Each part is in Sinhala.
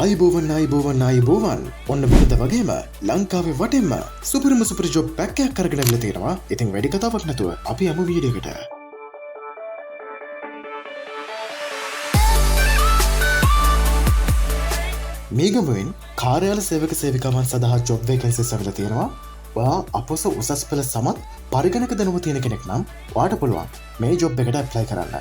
අයිබෝවන් ඔන්න වෙනද වගේම ලංකාවේ වටෙන්ම සුපිරිම සුපිරි ජොබ් පැක් එකක් අරගෙන ඇවිල්ලා තියෙනවා. ඉතින් වැඩි කතාවක් නැතුව අපි යමු වීඩියෝ එකට. මේගමුවෙන් කාර්යාල සේවක සේවිකාවන් සඳහා ජොබ් වේකන්සිස් ඇවිල්ලා තියෙනවා. ඔයා අපොස උසස් පෙළ සමත් පරිගණක දැනුම තියෙන කෙනෙක් නම් ඔයාට පුළුවන් මේ ජොබ් එකට ඇප්ලයි කරන්න.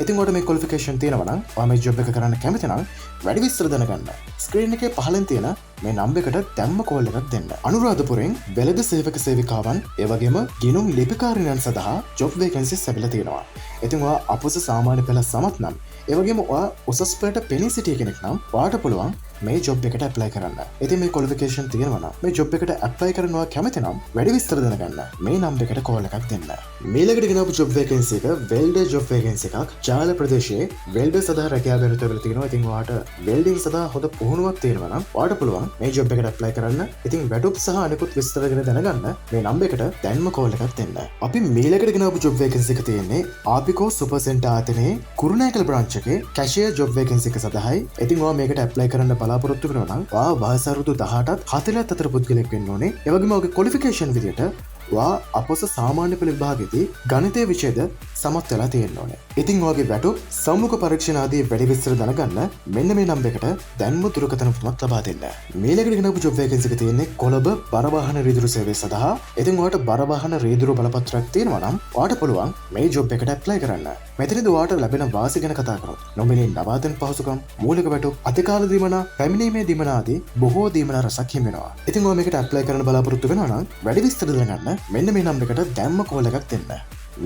ඉතින් ඔයාලට මේ ක්වොලිෆිකේෂන් තියෙනවා නම් ඔයා මේ ජොබ් එක කරන්න කැමති නම් වැඩි විස්තර දැනගන්න ස්ක්‍රීන් එකේ පහළින් තියෙන මේ නම්බර් එකට දැම්ම කෝල් එකක් දෙන්න. අනුරාධපුරෙන් වෙළඳ සේවක සේවිකාවන් ඒ වගේම ගිණුම් ලිපිකාරිනියන් සඳහා ජොබ් වේකන්සිස් ඇවිල්ලා තියෙනවා. ඉතින් ඔයා අපොස සාමාන්‍ය පෙළ සමත් නම් ඒ වගේම ඔයා උසස් පෙළට පෙනී සිටිය කෙනෙක් නම් ඔයාට පුළුවන් මේ ජොබ් එකට ඇප්ලයි කරන්න. ඉතින් මේ ක්වොලිෆිකේෂන් තියෙනවා නම් මේ ජොබ් එකට ඇප්ලයි කරනවා කැමති නම් වැඩි විස්තර දැනගන්න මේ නම්බර් එකට කෝල් එකක් දෙන්න. මේලකට ගෙනාවු ජොබ් වේකන්සි එක වෙල්ඩර් ජොබ් වේකන්සි එකක්. ජාල ප්‍රදේශයේ වෙල්ඩර් සඳහා රැකියාව බැරිත වෙලා තියෙනවා. ඉතින් ඔයාට වෙල්ඩින් සඳහා හොඳ පුහුණුවක් තියෙනවා නම් ඔයාට පුළුවන් මේ ජොබ් එකට ඇප්ලයි කරන්න. ඉතින් වැටුප් සහ අනිකුත් විස්තර ගැන දැනගන්න මේ නම්බර් එකට දැන්ම කෝල් එකක් දෙන්න. අපි මේලකට ගෙනාවු ජොබ් වේකන්සි එක තියෙන්නේ ආපිකෝ සුපර් සෙන්ටර් ආයතනයේ කුරුණෑගල බ්‍රාන්ච් එකේ කැෂියර් ජොබ් වේකන්සි එක සඳහායි. ඉතින් ඔයා මේකට ඇප්ලයි කරන්න බලාපොරොත්තු වෙනවා නම් ඔයා වයස අවුරුදු 18ත් 40ත් අතර පුද්ගලයෙක් වෙන්න ඕනේ. ඒ වගේම ඔයාගේ ක්වොලිෆිකේෂන් විදියට ඔයා අපොස සාමාන්‍ය පෙළ විභාගයේදී ගණිතය විෂයද සමත් වෙලා තියෙන්න ඕනේ. ඉතින් ඔයාගේ වැටුප් සම්මුඛ පරීක්ෂණ ආදී වැඩි විස්තර දැනගන්න මෙන්න මේ නම්බර් එකට දැන්ම දුරකථන පුවතක් ලබා දෙන්න. මේලකට ගෙනාවු ජොබ් වේකන්සි එක තියෙන්නේ කොළඹ බර වාහන රීදුරු සේවය සඳහා. ඉතින් ඔයාට බර වාහන රීදුරු බලපත්‍රයක් තියෙනවා නම් ඔයාට පුළුවන් මේ ජොබ් එකට ඇප්ලයි කරන්න. මෙතනදී ඔයාට ලැබෙන වාසි ගැන කතා කරොත් නොමිලේ නවාතැන් පහසුකම්, මූලික වැටුප්, අතිකාල දීමනා, පැමිණීමේ දීමනා ආදී බොහෝ දීමනා රසක් හිමි වෙනවා. ඉතින් ඔයා මේකට ඇප්ලයි කරන්න බලාපොරොත්තු වෙනවා නම් වැඩි විස්තර දැනගන්න මෙන්න මේ නම්බර් එකට දැම්ම කෝල් එකක් දෙන්න.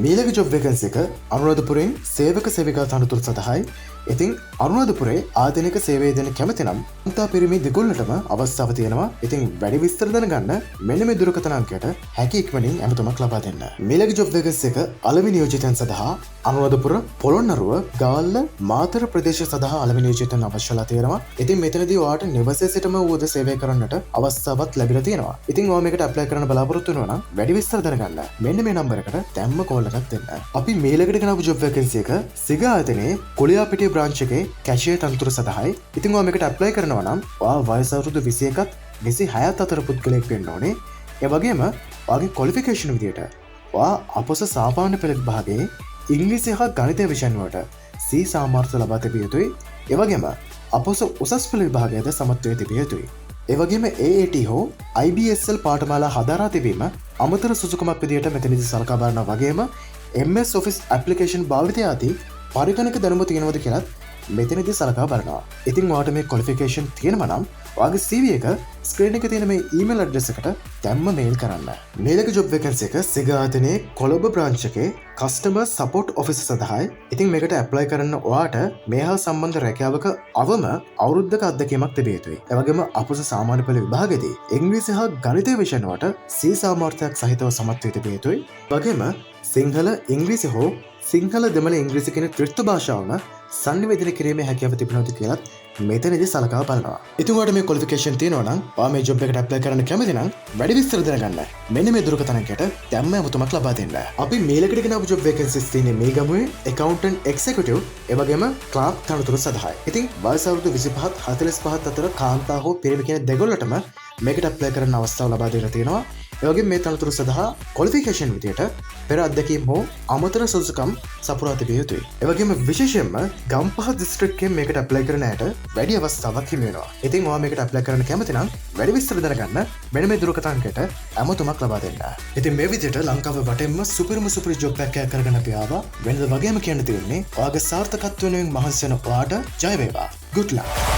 මීළඟ ජොබ් වේකන්සි එක අනුරාධපුරයෙන් සේවක සේවිකා තනතුරු සඳහායි. ඉතින් අනුරාධපුරේ ආධුනික සේවය දෙන කැමති නම් අන්තා පිරිමි දෙගොල්ලටම අවස්ථාව තියෙනවා. ඉතින් වැඩි විස්තර දැනගන්න මෙන්න මේ දුරකථන අංකයට හැකි ඉක්මනින් ඇමතුමක් ලබා දෙන්න. මීළඟ ජොබ් වේකන්සි එක අලෙවි නියෝජිතයන් සඳහා අනුරාධපුර, පොළොන්නරුව, ගාල්ල, මාතර ප්‍රදේශ සඳහා අලෙවි නියෝජිතයන් අවශ්‍යලා තියෙනවා. ඉතින් මෙතනදී ඔයාට නිවසේ සිටම වුවද සේවය කරන්නට අවස්ථාවක් ලැබිලා තියෙනවා. ඉතින් ඔයා මේකට ඇප්ලයි කරන්න බලාපොරොත්තු වෙනවා නම් වැඩි විස්තර දැනගන්න මෙන්න මේ නම්බර් එකට දැම්ම කෝල් එකක් දෙන්න. අපි මීළඟට ගෙනාවු ජොබ් වේකන්සි එක සිගා ආයතනයේ කොලියාපිටිය බ්‍රාන්ච් එකේ කැෂියර් තනතුර සඳහායි. ඉතින් ඔයා මේකට ඇප්ලයි කරනවා නම් ඔයා වයස අවුරුදු 21ත් 26ත් අතර පුද්ගලයෙක් වෙන්න ඕනේ. ඒ වගේම ඔයාගේ ක්වොලිෆිකේෂන් විදියට ඔයා අපොස සාමාන්‍ය පෙළ විභාගයේ ඉංග්‍රීසි හා ගණිතය විෂයන් වලට C සාමර්ථ්‍ය ලබා තිබිය යුතුයි. ඒ වගේම අපොස උසස් පෙළ විභාගයේද සමත් වේ තිබිය යුතුයි. ඒ වගේම AAT හෝ IBSL පාඨමාලා හදාරා තිබීම අමතර සුසුකමක් විදියට මෙතනදී සලකා බලනවා. වගේම MS Office application භාවිතය ආදී පරිගණක දැනුම තියෙනවද කියලා මෙතනදී සලකා බලනවා. ඉතින් ඔයාට මේ ක්වොලිෆිකේෂන් තියෙනවා නම් ඔයාගේ CV එක ස්ක්‍රීන් එකේ තියෙන මේ ඊමේල් ඇඩ්‍රස් එකට දැම්ම මේල් කරන්න. මේලක ජොබ් වේකන්සි එක සිගා ආයතනයේ කොළඹ බ්‍රාන්ච් එකේ කස්ටමර් සපෝට් ඔෆිසර් සඳහායි. ඉතින් මේකට ඇප්ලයි කරන්න ඔයාට මේ හා සම්බන්ධ රැකියාවක අවම අවුරුද්දක අත්දැකීමක් තිබිය යුතුයි. ඒ වගේම අපොස සාමාන්‍ය පෙළ විභාගයේදී ඉංග්‍රීසි හා ගණිතය විෂයන් වලට C සාමර්ථ්‍යයක් සහිතව සමත් වේ තිබිය යුතුයි. වගේම සිංහල, ඉංග්‍රීසි හෝ සිංහල, දෙමළ, ඉංග්‍රීසි කියන ත්‍රිත්ව භාෂාවන සංනිවේදනය කිරීමේ හැකියාව තිබෙනවද කියලා මෙතනදී සලකා බලනවා. ඉතින් ඔයාට මේ ක්වොලිෆිකේෂන් තියෙනවා නම් ඔයා මේ ජොබ් එකට ඇප්ලයි කරන්න කැමති නම් වැඩි විස්තර දැනගන්න මෙන්න මේ දුරකථන අංකයට දැම්ම ඇමතුමක් ලබා දෙන්න. අපි මේලකට ගෙනාවු ජොබ් වේකන්සිස් තියෙන්නේ මේ ගමුවේ accountant executive ඒ වගේම clerk තනතුරු සඳහායි. ඉතින් වයස අවුරුදු 25ත් 45ත් අතර කාන්තා හෝ පිරිමි කියන දෙගොල්ලටම මේකට ඇප්ලයි කරන්න අවස්ථාව ලබා දෙලා තියෙනවා. ඒ වගේම මේ තනතුරු සඳහා ක්වොලිෆිකේෂන් විදියට පෙර අත්දැකීම් හෝ අමතර සුසුකම් සපුරා තිබිය යුතුයි. ඒ වගේම විශේෂයෙන්ම ගම්පහ දිස්ත්‍රික්කයෙන් මේකට ඇප්ලයි කරන අයට වැඩි අවස්ථාවක් හිමි වෙනවා. ඉතින් ඔයා මේකට ඇප්ලයි කරන්න කැමති නම් වැඩි විස්තර දැනගන්න මෙන්න මේ දුරකථන අංකයට ඇමතුමක් ලබා දෙන්න. ඉතින් මේ විදිහට ලංකාවේ වටෙන්ම සුපිරිම සුපිරි ජොබ් එකක් කරගෙන අපි ආවා. වෙනද වගේම කියන්න තියෙන්නේ ඔයාගේ සාර්ථකත්වය වෙනුවෙන් මහන්සි වෙන ඔයාට ජය වේවා. good luck.